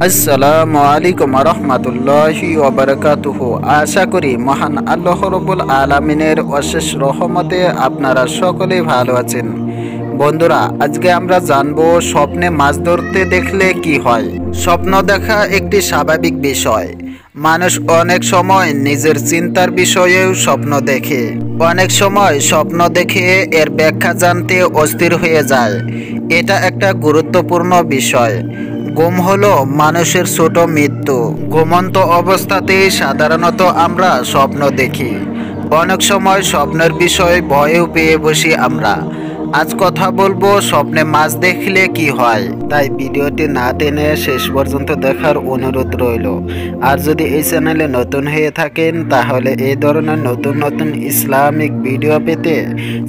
আসসালামু আলাইকুম রহমতুল্লাহি ওয়া বারাকাতুহু। আশা করি মহান আল্লাহ রব্বুল আলামিনের অশেষ রহমতে আপনারা সকলেই ভালো আছেন। বন্ধুরা, আজকে আমরা জানবো স্বপ্নে মাছ ধরতে দেখলে কি হয়। স্বপ্ন দেখা একটি স্বাভাবিক বিষয়। মানুষ অনেক সময় নিজের চিন্তার বিষয়েও স্বপ্ন দেখে। অনেক সময় স্বপ্ন দেখে এর ব্যাখ্যা জানতে অস্থির হয়ে যায়। এটা একটা গুরুত্বপূর্ণ বিষয়। ঘুম হলো মানুষের ছোট মৃত্যু। ঘুমন্ত অবস্থাতেই সাধারণত আমরা স্বপ্ন দেখি। অনেক সময় স্বপ্নের বিষয়ে ভয়েও পেয়ে বসি আমরা। আজ কথা বলবো স্বপ্নে মাছ দেখলে কি হয়। তাই ভিডিওটি না টেনে শেষ পর্যন্ত দেখার অনুরোধ রইল। আর যদি এই চ্যানেলে নতুন হয়ে থাকেন তাহলে এই ধরনের নতুন নতুন ইসলামিক ভিডিও পেতে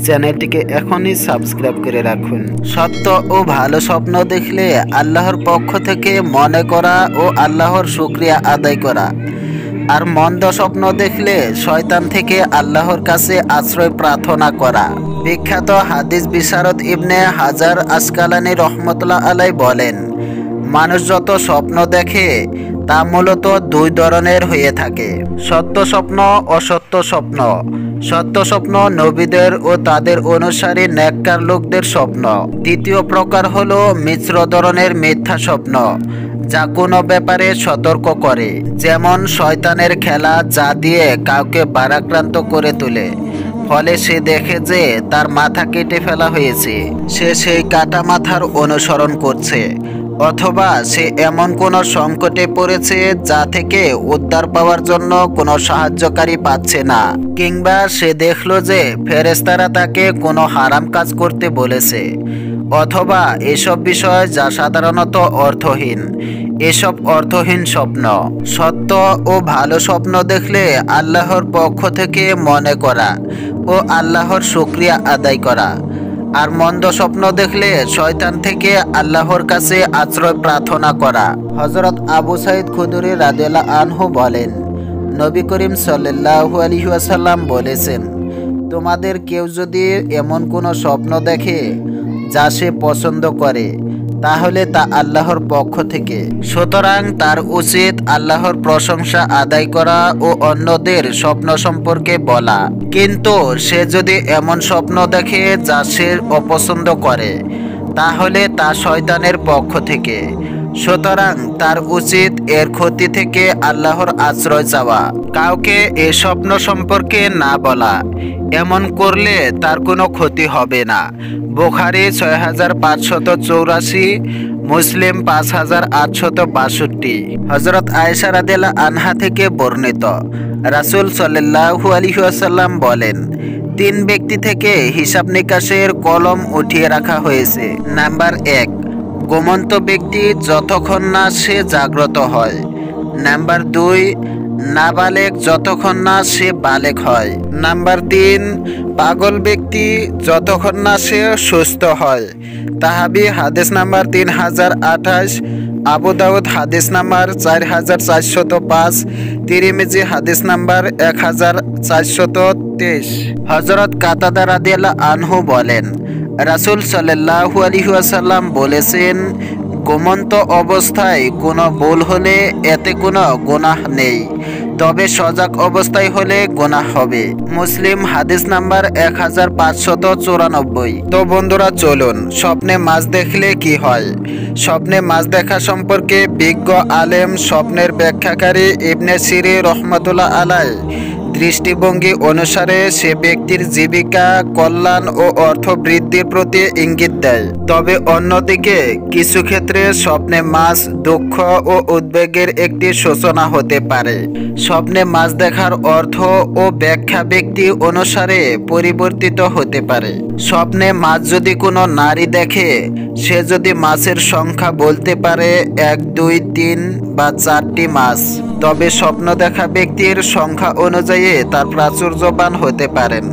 চ্যানেলটিকে এখনই সাবস্ক্রাইব করে রাখুন। সত্য ও ভালো স্বপ্ন দেখলে আল্লাহর পক্ষ থেকে মনে করা ও আল্লাহর শুকরিয়া আদায় করা। আর মন্দ স্বপ্ন দেখলে শয়তান থেকে আল্লাহর কাছে আশ্রয় প্রার্থনা করা। বিখ্যাত হাদিস বিশারদ ইবনে হাজার আসকালানি রহমতুল্লাহ আলাই বলেন, মানুষ যত স্বপ্ন দেখে তা মূলত দুই ধরনের হয়ে থাকে: সত্য স্বপ্ন, অসত্য স্বপ্ন। সত্য স্বপ্ন নবীদের ও তাদের অনুসারী নেককার লোকদের স্বপ্ন। দ্বিতীয় প্রকার হলো মিশ্র ধরনের মিথ্যা স্বপ্ন, যা কোনো ব্যাপারে সতর্ক করে, যেমন শয়তানের খেলা, যা দিয়ে কাউকে ভারাক্রান্ত করে তোলে। ফলে সে দেখে যে তার মাথা কেটে ফেলা হয়েছে, সে সেই কাটা মাথার অনুসরণ করছে। অথবা সে এমন কোনো সংকটে পড়েছে যা থেকে উদ্ধার পাওয়ার জন্য কোনো সাহায্যকারী পাচ্ছে না। কিংবা সে দেখলো যে ফেরেশতারা তাকে কোনো হারাম কাজ করতে বলেছে। অথবা এসব বিষয় যা সাধারণত অর্থহীন। এসব অর্থহীন স্বপ্ন। সত্য ও ভালো স্বপ্ন দেখলে আল্লাহর পক্ষ থেকে মনে করা ও আল্লাহর শুকরিয়া আদায় করা। আর মন্দ স্বপ্ন দেখলে শয়তান থেকে আল্লাহর কাছে আশ্রয় প্রার্থনা করা। হযরত আবু সাঈদ খুদরি রাদিয়াল্লাহু আনহু বলেন, নবী করিম সাল্লাল্লাহু আলাইহি ওয়াসাল্লাম বলেছেন, তোমাদের কেউ যদি এমন কোনো স্বপ্ন দেখে যা সে পছন্দ করে, তাহলে তা আল্লাহর পক্ষ থেকে। সুতরাং তার উচিত আল্লাহর প্রশংসা আদায় করা ও অন্যদের স্বপ্ন সম্পর্কে বলা। কিন্তু সে যদি এমন স্বপ্ন দেখে যা সে অপছন্দ করে, তাহলে তা শয়তানের পক্ষ থেকে। সুতরাং তার উচিত এর ক্ষতি থেকে আল্লাহর আশ্রয় চাওয়া, কাউকে এ স্বপ্ন সম্পর্কে না বলা। এমন করলে তার কোনো ক্ষতি হবে না। বুখারী 6584, মুসলিম 5862। হযরত আয়েশা রাদিয়াল্লাহু আনহা থেকে বর্ণিত, রাসূল সাল্লাল্লাহু আলাইহি ওয়াসাল্লাম বলেন, তিন ব্যক্তি থেকে হিসাব নিকাশের কলম উঠিয়ে রাখা হয়েছে। নাম্বার 1, ঘুমন্ত ব্যক্তি যতক্ষণ না সে জাগ্রত হয়। নাম্বার 2, নাবালেগ যতক্ষণ না সে বালেগ হয়। নাম্বার 3, পাগল ব্যক্তি যতক্ষণ না সে সুস্থ হয়। তাহাবি হাদিস নাম্বার 3028, আবু দাউদ হাদিস নাম্বার 4405, তিরমিজি হাদিস নাম্বার 1423। হযরত কাতাদা রাদিয়াল্লাহু আনহু বলেন, রাসূল সাল্লাল্লাহু আলাইহি ওয়াসাল্লাম বলেছেন, ঘুমন্ত অবস্থায় কোনো ভুল হলে এতে কোনো গুনাহ নেই, তবে সজাগ অবস্থায় হলে গুনাহ হবে। মুসলিম হাদিস নাম্বার 1594। তো বন্ধুরা, চলুন স্বপ্নে মাছ দেখলে কি হয়। স্বপ্নে মাছ দেখা সম্পর্কে বিজ্ঞ আলেম স্বপ্নের ব্যাখ্যাকারী ইবনে সিরিন রহমতুল্লাহ আলাই দৃষ্টিভঙ্গি অনুসারে সে ব্যক্তির জীবিকা, কল্যাণ ও অর্থ বৃদ্ধির প্রতি ইঙ্গিত দেয়। তবে অন্যদিকে কিছু ক্ষেত্রে স্বপ্নে মাছ দুঃখ ও উদ্বেগের একটি সূচনা হতে পারে। স্বপ্নে মাছ দেখার অর্থ ও ব্যাখ্যা ব্যক্তি অনুসারে পরিবর্তিত হতে পারে। স্বপ্নে মাছ যদি কোনো নারী দেখে, সে যদি মাছের সংখ্যা বলতে পারে 1, 2, 3 বা 4টি মাছ, তবে স্বপ্ন দেখা ব্যক্তির সংখ্যা অনুযায়ী তার প্রাচুর্যবান হতে পারেন।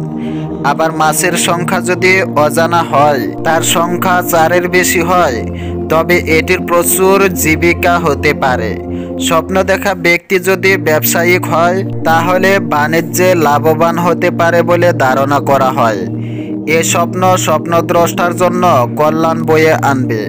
আবার মাছের সংখ্যা যদি অজানা হয়, তার সংখ্যা 4-এর বেশি হয়, তবে এটির প্রচুর জীবিকা হতে পারে। স্বপ্ন দেখা ব্যক্তি যদি ব্যবসায়িক হয়, তাহলে বাণিজ্যে লাভবান হতে পারে বলে ধারণা করা হয়। এ স্বপ্ন স্বপ্নদ্রষ্টার জন্য কল্যাণ বয়ে আনবে।